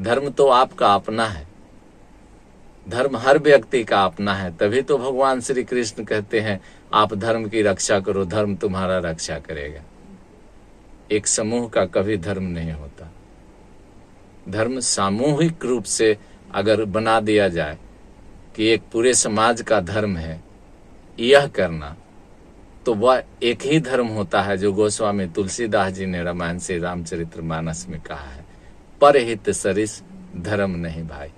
धर्म तो आपका अपना है, धर्म हर व्यक्ति का अपना है। तभी तो भगवान श्री कृष्ण कहते हैं आप धर्म की रक्षा करो, धर्म तुम्हारा रक्षा करेगा। एक समूह का कभी धर्म नहीं होता। धर्म सामूहिक रूप से अगर बना दिया जाए कि एक पूरे समाज का धर्म है यह करना, तो वह एक ही धर्म होता है जो गोस्वामी तुलसीदास जी ने रामायण से रामचरितमानस में कहा है, परहित सरिस धर्म नहीं भाई।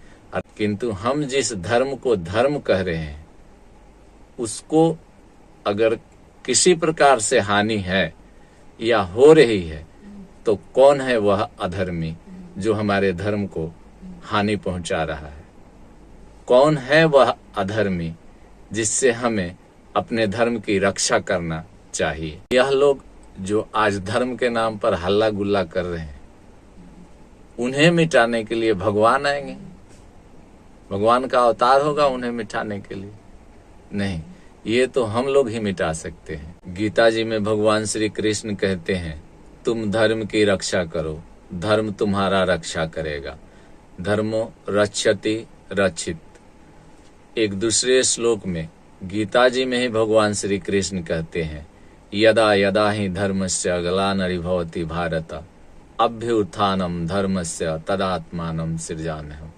किंतु हम जिस धर्म को धर्म कह रहे हैं उसको अगर किसी प्रकार से हानि है या हो रही है तो कौन है वह अधर्मी जो हमारे धर्म को हानि पहुंचा रहा है? कौन है वह अधर्मी जिससे हमें अपने धर्म की रक्षा करना चाहिए? यह लोग जो आज धर्म के नाम पर हल्ला गुल्ला कर रहे हैं, उन्हें मिटाने के लिए भगवान आएंगे, भगवान का अवतार होगा उन्हें मिटाने के लिए? नहीं, ये तो हम लोग ही मिटा सकते हैं। गीता जी में भगवान श्री कृष्ण कहते हैं तुम धर्म की रक्षा करो, धर्म तुम्हारा रक्षा करेगा। धर्मो रक्षति रक्षित। एक दूसरे श्लोक में गीता जी में ही भगवान श्री कृष्ण कहते हैं यदा यदा ही धर्मस्य ग्लानिर्भवति भारत अभ्युत्थानम धर्मस्य तदात्मानं सृजाम्यहम्।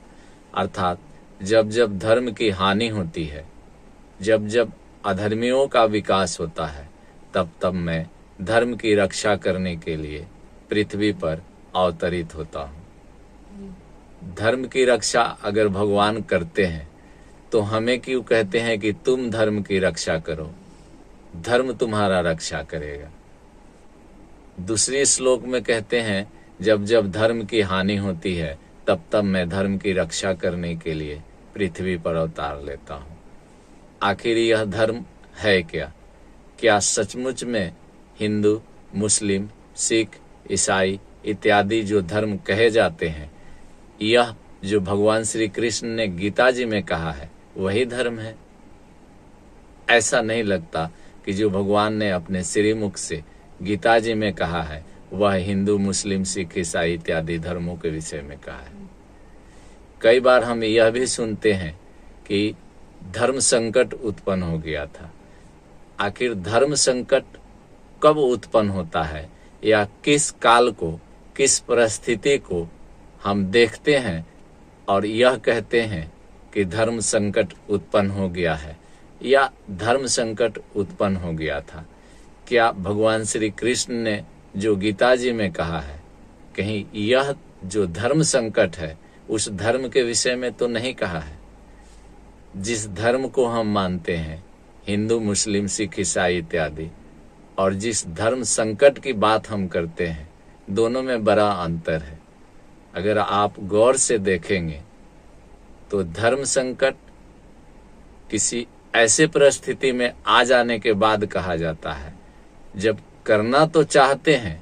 अर्थात जब जब धर्म की हानि होती है, जब जब अधर्मियों का विकास होता है, तब तब मैं धर्म की रक्षा करने के लिए पृथ्वी पर अवतरित होता हूँ। धर्म की रक्षा अगर भगवान करते हैं तो हमें क्यों कहते हैं कि तुम धर्म की रक्षा करो, धर्म तुम्हारा रक्षा करेगा? दूसरी श्लोक में कहते हैं जब जब धर्म की हानि होती है तब तब मैं धर्म की रक्षा करने के लिए पृथ्वी पर अवतार लेता हूँ। आखिर यह धर्म है क्या? क्या सचमुच में हिंदू, मुस्लिम, सिख, ईसाई इत्यादि जो धर्म कहे जाते हैं, यह जो भगवान श्री कृष्ण ने गीता जी में कहा है वही धर्म है? ऐसा नहीं लगता कि जो भगवान ने अपने श्रीमुख से गीता जी में कहा है वह हिंदू, मुस्लिम, सिख, ईसाई इत्यादि धर्मों के विषय में कहा है। कई बार हम यह भी सुनते हैं कि धर्म संकट उत्पन्न हो गया था। आखिर धर्म संकट कब उत्पन्न होता है या किस काल को, किस परिस्थिति को हम देखते हैं और यह कहते हैं कि धर्म संकट उत्पन्न हो गया है या धर्म संकट उत्पन्न हो गया था? क्या भगवान श्री कृष्ण ने जो गीता जी में कहा है, कहीं यह जो धर्म संकट है उस धर्म के विषय में तो नहीं कहा है? जिस धर्म को हम मानते हैं, हिंदू, मुस्लिम, सिख, ईसाई इत्यादि, और जिस धर्म संकट की बात हम करते हैं, दोनों में बड़ा अंतर है। अगर आप गौर से देखेंगे तो धर्म संकट किसी ऐसे परिस्थिति में आ जाने के बाद कहा जाता है जब करना तो चाहते हैं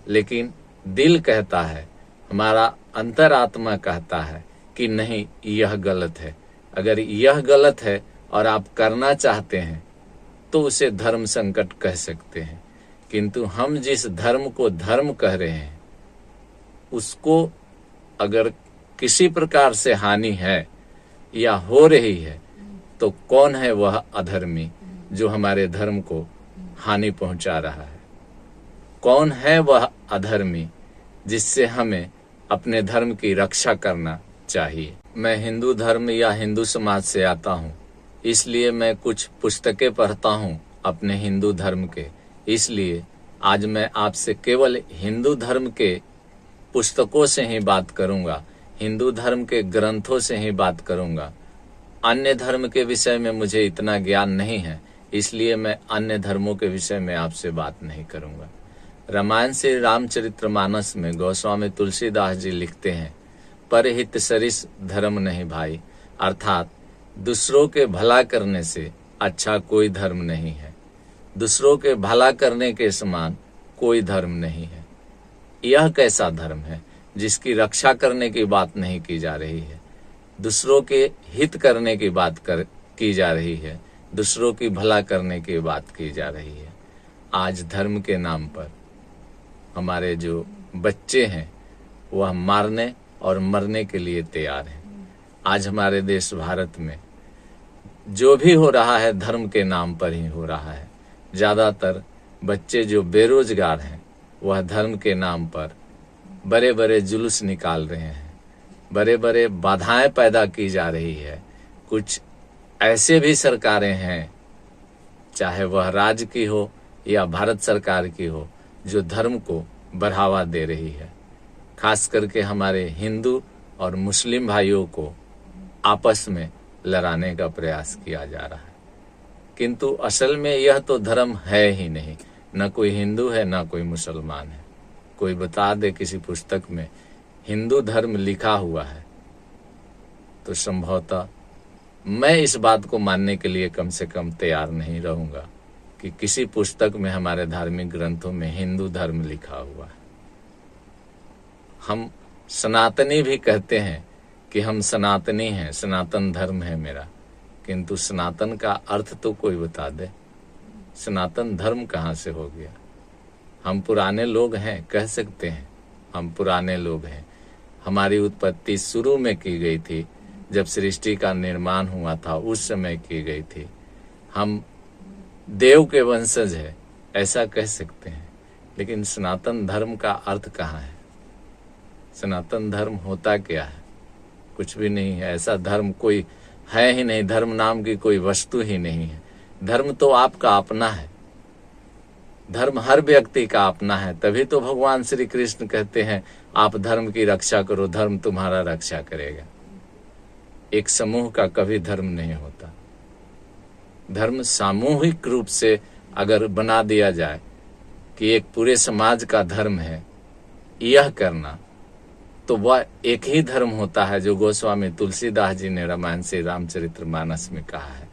लेकिन दिल कहता है, हमारा अंतरात्मा कहता है कि नहीं यह गलत है। अगर यह गलत है और आप करना चाहते हैं तो उसे धर्म संकट कह सकते हैं। किंतु हम जिस धर्म को धर्म कह रहे हैं उसको अगर किसी प्रकार से हानि है या हो रही है तो कौन है वह अधर्मी जो हमारे धर्म को हानि पहुंचा रहा है? कौन है वह अधर्मी जिससे हमें अपने धर्म की रक्षा करना चाहिए? मैं हिंदू धर्म या हिंदू समाज से आता हूँ, इसलिए मैं कुछ पुस्तकें पढ़ता हूँ अपने हिंदू धर्म के। इसलिए आज मैं आपसे केवल हिंदू धर्म के पुस्तकों से ही बात करूंगा, हिंदू धर्म के ग्रंथों से ही बात करूंगा। अन्य धर्म के विषय में मुझे इतना ज्ञान नहीं है, इसलिए मैं अन्य धर्मों के विषय में आपसे बात नहीं करूंगा। रामायण से रामचरितमानस में गोस्वामी तुलसीदास जी लिखते हैं परहित सरिस धर्म नहीं भाई, अर्थात दूसरों के भला करने से अच्छा कोई धर्म नहीं है, दूसरों के भला करने के समान कोई धर्म नहीं है। यह कैसा धर्म है जिसकी रक्षा करने की बात नहीं की जा रही है, दूसरों के हित करने की बात की जा रही है, दूसरों की भला करने की बात की जा रही है। आज धर्म के नाम पर हमारे जो बच्चे हैं वह मारने और मरने के लिए तैयार हैं। आज हमारे देश भारत में जो भी हो रहा है धर्म के नाम पर ही हो रहा है। ज़्यादातर बच्चे जो बेरोजगार हैं वह धर्म के नाम पर बड़े बड़े जुलूस निकाल रहे हैं, बड़े बड़े बाधाएं पैदा की जा रही है। कुछ ऐसे भी सरकारें हैं, चाहे वह राज्य की हो या भारत सरकार की हो, जो धर्म को बढ़ावा दे रही है। खास करके हमारे हिंदू और मुस्लिम भाइयों को आपस में लड़ाने का प्रयास किया जा रहा है। किंतु असल में यह तो धर्म है ही नहीं, न कोई हिंदू है न कोई मुसलमान है। कोई बता दे किसी पुस्तक में हिंदू धर्म लिखा हुआ है तो संभवतः मैं इस बात को मानने के लिए कम से कम तैयार नहीं रहूंगा कि किसी पुस्तक में हमारे धार्मिक ग्रंथों में हिंदू धर्म लिखा हुआ है। हम सनातनी भी कहते हैं कि हम सनातनी हैं, सनातन धर्म है मेरा, किंतु सनातन का अर्थ तो कोई बता दे। सनातन धर्म कहाँ से हो गया? हम पुराने लोग हैं, कह सकते हैं हम पुराने लोग हैं। हमारी उत्पत्ति शुरू में की गई थी, जब सृष्टि का निर्माण हुआ था उस समय की गई थी। हम देव के वंशज है, ऐसा कह सकते हैं। लेकिन सनातन धर्म का अर्थ कहाँ है? सनातन धर्म होता क्या है? कुछ भी नहीं है। ऐसा धर्म कोई है ही नहीं, धर्म नाम की कोई वस्तु ही नहीं है। धर्म तो आपका अपना है, धर्म हर व्यक्ति का अपना है। तभी तो भगवान श्री कृष्ण कहते हैं आप धर्म की रक्षा करो, धर्म तुम्हारा रक्षा करेगा। एक समूह का कभी धर्म नहीं होता। धर्म सामूहिक रूप से अगर बना दिया जाए कि एक पूरे समाज का धर्म है यह करना, तो वह एक ही धर्म होता है जो गोस्वामी तुलसीदास जी ने रामायण से रामचरितमानस में कहा है,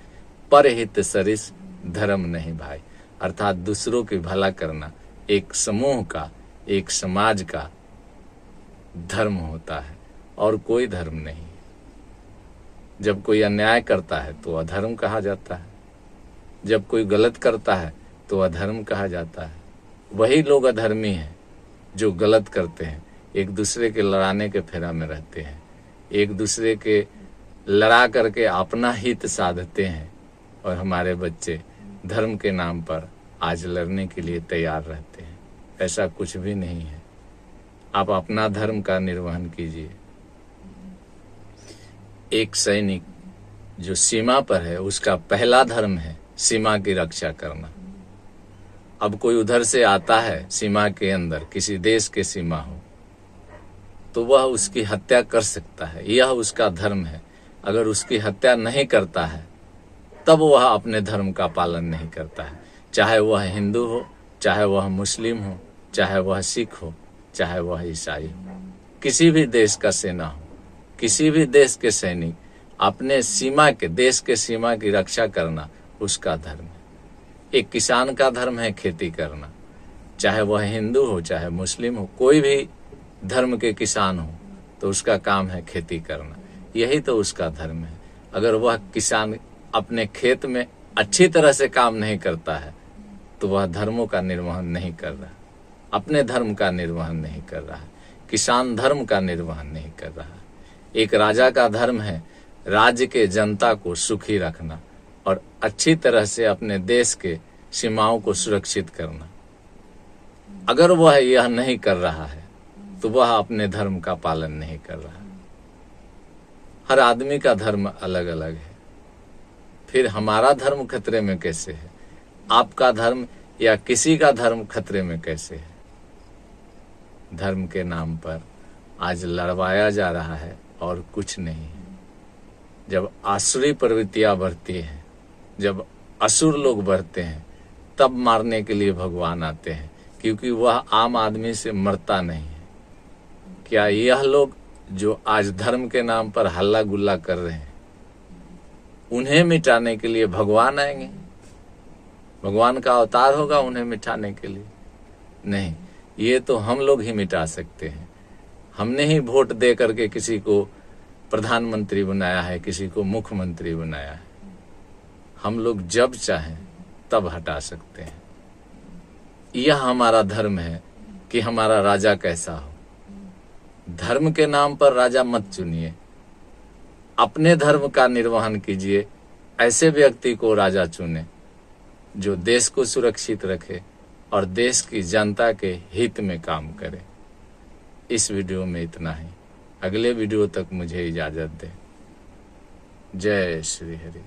परहित सरिस धर्म नहीं भाई। अर्थात दूसरों की भला करना एक समूह का, एक समाज का धर्म होता है और कोई धर्म नहीं। जब कोई अन्याय करता है तो अधर्म कहा जाता है, जब कोई गलत करता है तो अधर्म कहा जाता है। वही लोग अधर्मी हैं जो गलत करते हैं, एक दूसरे के लड़ाने के फेरा में रहते हैं, एक दूसरे के लड़ा करके अपना हित साधते हैं। और हमारे बच्चे धर्म के नाम पर आज लड़ने के लिए तैयार रहते हैं। ऐसा कुछ भी नहीं है। आप अपना धर्म का निर्वहन कीजिए। एक सैनिक जो सीमा पर है उसका पहला धर्म है सीमा की रक्षा करना। अब कोई उधर से आता है सीमा के अंदर, किसी देश के सीमा हो, तो वह उसकी हत्या कर सकता है, यह उसका धर्म है। अगर उसकी हत्या नहीं करता है तब वह अपने धर्म का पालन नहीं करता है। चाहे वह हिंदू हो, चाहे वह मुस्लिम हो, चाहे वह सिख हो, चाहे वह ईसाई हो, किसी भी देश का सेना हो, किसी भी देश के सैनिक, अपने सीमा के, देश के सीमा की रक्षा करना उसका धर्म है। एक किसान का धर्म है खेती करना, चाहे वह हिंदू हो चाहे मुस्लिम हो, कोई भी धर्म के किसान हो तो उसका काम है खेती करना, यही तो उसका धर्म है। अगर वह किसान अपने खेत में अच्छी तरह से काम नहीं करता है तो वह धर्मों का निर्वहन नहीं कर रहा, अपने धर्म का निर्वहन नहीं कर रहा है, किसान धर्म का निर्वहन नहीं कर रहा। एक राजा का धर्म है राज्य के जनता को सुखी रखना और अच्छी तरह से अपने देश के सीमाओं को सुरक्षित करना। अगर वह यह नहीं कर रहा है तो वह अपने धर्म का पालन नहीं कर रहा। हर आदमी का धर्म अलग अलग है। फिर हमारा धर्म खतरे में कैसे है? आपका धर्म या किसी का धर्म खतरे में कैसे है? धर्म के नाम पर आज लड़वाया जा रहा है और कुछ नहीं है। जब आसुरी प्रवृत्तियां बढ़ती हैं, जब असुर लोग बढ़ते हैं, तब मारने के लिए भगवान आते हैं, क्योंकि वह आम आदमी से मरता नहीं है। क्या यह लोग जो आज धर्म के नाम पर हल्ला गुल्ला कर रहे हैं, उन्हें मिटाने के लिए भगवान आएंगे? भगवान का अवतार होगा उन्हें मिटाने के लिए? नहीं, ये तो हम लोग ही मिटा सकते हैं। हमने ही वोट दे करके किसी को प्रधानमंत्री बनाया है, किसी को मुख्यमंत्री बनाया है। हम लोग जब चाहें तब हटा सकते हैं। यह हमारा धर्म है कि हमारा राजा कैसा हो। धर्म के नाम पर राजा मत चुनिए, अपने धर्म का निर्वहन कीजिए। ऐसे व्यक्ति को राजा चुने जो देश को सुरक्षित रखे और देश की जनता के हित में काम करे। इस वीडियो में इतना ही। अगले वीडियो तक मुझे इजाजत दें। जय श्री हरि।